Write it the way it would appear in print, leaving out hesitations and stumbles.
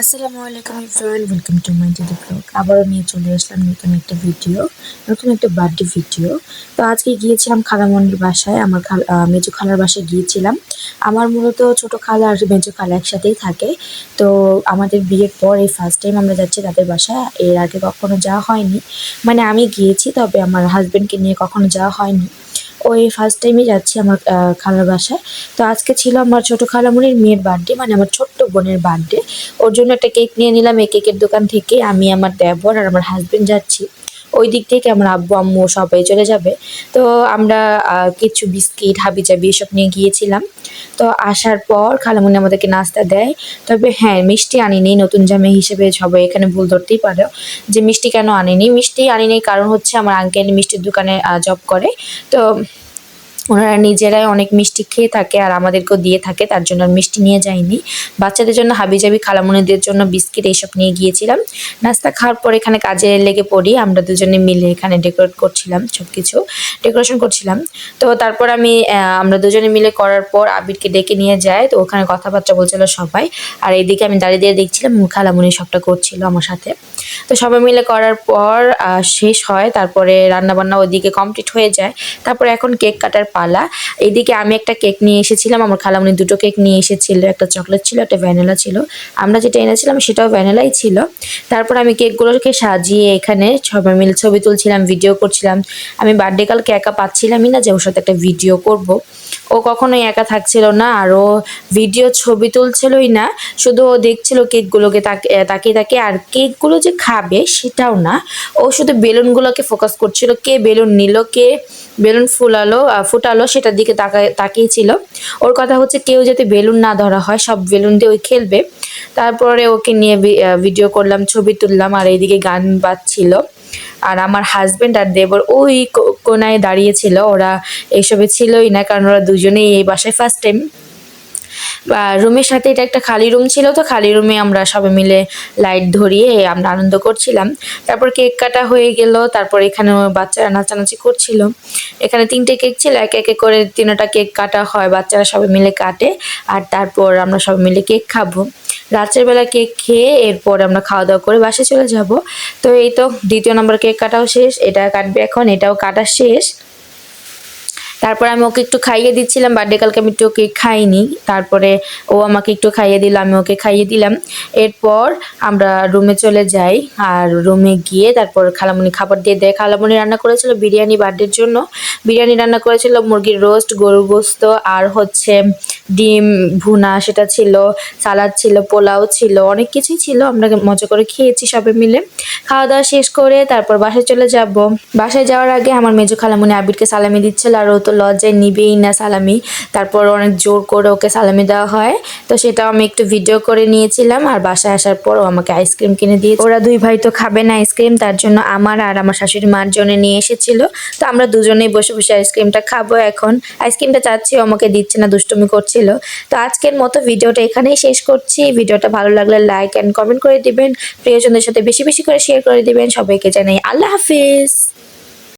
আসসালামু আলাইকুম everyone, welcome to my daily blog. আবারও নিয়ে চলে আসলাম নতুন একটা বার্থডে ভিডিও। তো আজকে গিয়েছিলাম খালামণির বাসায়, আমার মেজো খালার বাসায় গিয়েছিলাম। আমার মূলত ছোট খালা আর মেজো খালা একসাথেই থাকে। তো আমাদের বিয়ের পর এই ফার্স্ট টাইম আমরা যাচ্ছি তাদের বাসায়। এর আগে কখনো যাওয়া হয়নি, মানে আমি গিয়েছি, তবে আমার হাজবেন্ডকে নিয়ে কখনো যাওয়া হয়নি। ওই ফার্স্ট টাইমই যাচ্ছি আমার খালার বাসায়। তো আজকে ছিল আমার ছোট খালামণির মেয়ের বার্থডে, মানে আমার ছোট্ট বোনের বার্থডে। ওর জন্য একটা কেক নিয়ে নিলাম এই কেকের দোকান থেকে। আমি, আমার দেবর আর আমার হাজবেন্ড যাচ্ছি। ওই দিক থেকে আমার আব্বু আম্মু সবাই চলে যাবে। তো আমরা কিছু বিস্কিট হাবিজাবি এসব নিয়ে গিয়েছিলাম। তো আসার পর খালামণি আমাদেরকে নাস্তা দেয়। তবে হ্যাঁ, মিষ্টি আনিনি। নতুন জামাই হিসেবে সবাই এখানে ভুল ধরতেই পারে যে মিষ্টি কেন আনিনি। মিষ্টি আনিনি কারণ হচ্ছে আমার আঙ্কেল মিষ্টির দোকানে জব করে। তো ওনারা নিজেরাই অনেক মিষ্টি খেয়ে থাকে আর আমাদেরকেও দিয়ে থাকে, তার জন্য আর মিষ্টি নিয়ে যাইনি। বাচ্চাদের জন্য হাবিজাবি, খালামণিদের জন্য বিস্কিট এইসব নিয়ে গিয়েছিলাম। নাস্তা খাওয়ার পর এখানে কাজে লেগে পড়ি। আমরা দুজনে মিলে এখানে ডেকোরেশন করছিলাম। তো তারপর আমরা দুজনে মিলে করার পর আবিরকে ডেকে নিয়ে যায়। তো ওখানে কথাবার্তা বলছিল সবাই, আর এইদিকে আমি দাঁড়িয়ে দিয়ে দেখছিলাম খালামণি সবটা করছিল আমার সাথে। তো সবাই মিলে করার পর শেষ হয়। তারপরে রান্নাবান্না ওইদিকে কমপ্লিট হয়ে যায়। তারপরে এখন কেক কাটার পালা। এইদিকে আমি একটা কেক নিয়ে এসেছিলাম, আমার খালামণি দুটো কেক নিয়ে এসেছিল, একটা চকলেট ছিল, একটা ভ্যানিলা ছিল। আমরা যেটা এনেছিলাম সেটাও ভ্যানিলাই ছিল। তারপর আমি কেকগুলোকে সাজিয়ে এখানে সবাই মিলে ছবি তুলছিলাম, ভিডিও করছিলাম। আমি বার্থডে কালকে একা পাচ্ছিলামই না যে ওর সাথে একটা ভিডিও করব। ও কখনোই একা থাকছিল না, আর ও ভিডিও ছবি তুলছিলই না, শুধু ও দেখছিল কেকগুলোকে তাকিয়ে তাকিয়ে। আর কেকগুলো যে খাবে সেটাও না, ও শুধু বেলুনগুলোকে ফোকাস করছিল, কে বেলুন নিল, কে বেলুন ফুটালো সেটার দিকে তাকিয়েছিল। ওর কথা হচ্ছে কেউ যাতে বেলুন না ধরা হয়, সব বেলুন দিয়ে ওই খেলবে। তারপরে ওকে নিয়ে ভিডিও করলাম, ছবি তুললাম, আর এইদিকে গান বাজছিল। আর আমার হাজবেন্ড আর দেবর ওই কোনায় দাঁড়িয়েছিল। ওরা এইসবে ছিলই না, কারণ ওরা দুজনেই এই বাসায় ফার্স্ট টাইম। রুমের সাথে এটা একটা খালি রুম ছিল, তো খালি রুমে আমরা সবাই মিলে লাইট ধরিয়ে আমরা আনন্দ করছিলাম। তারপর কেক কাটা হয়ে গেল। তারপর এখানে বাচ্চারা নাচানাচি করছিল। এখানে 3টে কেক ছিল, একে একে করে 3টা কেক কাটা হয়, বাচ্চারা সবাই মিলে কাটে। আর তারপর আমরা সবাই মিলে কেক খাবো। রাতের বেলা কেক খেয়ে এরপর আমরা খাওয়া দাওয়া করে বাসে চলে যাব। তো এই তো 2য় নম্বর কেক কাটাও শেষ, এটা কাটবে এখন, এটাও কাটা শেষ। তারপর আমি ওকে একটু খাইয়ে দিচ্ছিলাম, বার্থডে কালকে আমি একটু কেক খাইনি। তারপরে ও আমাকে একটু খাইয়ে দিল, আমি ওকে খাইয়ে দিলাম। এরপর আমরা রুমে চলে যাই। আর রুমে গিয়ে তারপর খালামণি খাবার দিয়ে দেয়। খালামণি রান্না করেছিল বিরিয়ানি বার্থডের জন্য। বিরিয়ানি রান্না করেছিল, মুরগির রোস্ট, গরুর গোস্ত, আর হচ্ছে ডিম ভুনা সেটা ছিল, সালাদ ছিল, পোলাও ছিল, অনেক কিছুই ছিল। আমরা মজা করে খেয়েছি সবাই মিলে। খাওয়া দাওয়া শেষ করে তারপর বাসায় চলে যাব। বাসায় যাওয়ার আগে আমার মেজো খালামণি আবিরকে সালামি দিচ্ছিল, আর ও তো লজ্জায় নিবেই না সালামি। তারপর অনেক জোর করে ওকে সালামি দেওয়া হয়। তো সেটাও আমি একটু ভিডিও করে নিয়েছিলাম। আর বাসায় আসার পর ও আমাকে আইসক্রিম কিনে দিয়েছে। ওরা দুই ভাই তো খাবে না আইসক্রিম, তার জন্য আমার আর আমার শাশুড়ি মার জন্য নিয়ে এসেছিল। তো আমরা দুজনেই বসে বসে আইসক্রিমটা খাবো। এখন আইসক্রিমটা চাচ্ছি, ও আমাকে দিচ্ছে না, দুষ্টুমি করছিল। তো আজকের মতো ভিডিওটা এখানেই শেষ করছি। ভিডিওটা ভালো লাগলে লাইক অ্যান্ড কমেন্ট করে দিবেন, প্রিয়জনদের সাথে বেশি বেশি করে শেয়ার করে দিবেন। সবাইকে জানাই আল্লাহ হাফিজ।